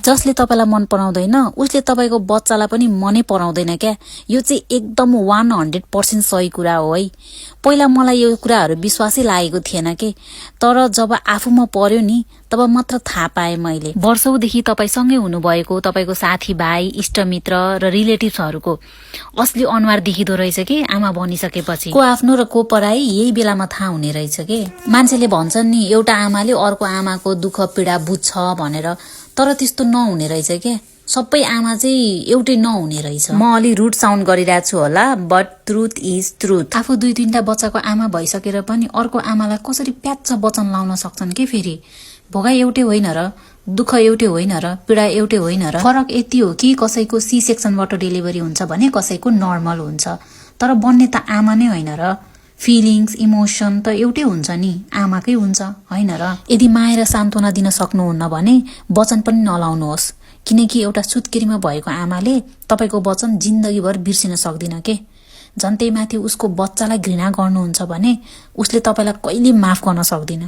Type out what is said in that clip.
जसले तपाईलाई मन पराउँदैन उसले तपाईको बच्चालाई पनि मनै पराउँदैन क्या। यो चाहिँ एकदम 100% सही कुरा हो है। पहिला मलाई यो कुराहरू विश्वासै लागेको थिएन के, तर जब आफूमा पर्यो नि तब मात्र थाहा पाएँ मैले। वर्षौंदेखि तपाईसँगै हुनुभएको तपाईको साथीभाइ, इष्टमित्र र रिलेटिभ्सहरूको असली अनुहार देखिदो रहेछ कि आमा बनिसकेपछि। को आफ्नो र को पराई यही बेलामा थाहा हुने रहेछ के। मान्छेले भन्छन् नि एउटा आमाले अर्को आमाको दुःख पीडा बुझ्छ भनेर, तर त्यस्तो नहुने रहेछ के। सबै आमा चाहिँ एउटै नहुने रहेछ। म अलि रुड साउन्ड गरिरहेको छु होला, बट ट्रुथ इज ट्रुथ। आफू 2-3टा बच्चाको आमा भइसकेर पनि अर्को आमालाई कसरी प्याच्च वचन लाउन सक्छन् के फेरि। भोगाई एउटै होइन र, दुःख एउटै होइन र, पीडा एउटै होइन र। फरक यति हो कि कसैको सी सेक्सनबाट डेलिभरी हुन्छ भने कसैको नर्मल हुन्छ, तर बन्ने त आमा नै होइन र। फिलिङ्स इमोसन त एउटै हुन्छ नि, आमाकै हुन्छ होइन र। यदि माया र सान्त्वना दिन सक्नुहुन्न भने वचन पनि नलाउनुहोस्, किनकि एउटा सुत्केरीमा भएको आमाले तपाईको वचन जिन्दगीभर बिर्सिन सक्दिन के। झन् त्यही माथि उसको बच्चालाई घृणा गर्नुहुन्छ भने उसले तपाईलाई कहिले माफ गर्न सक्दिन।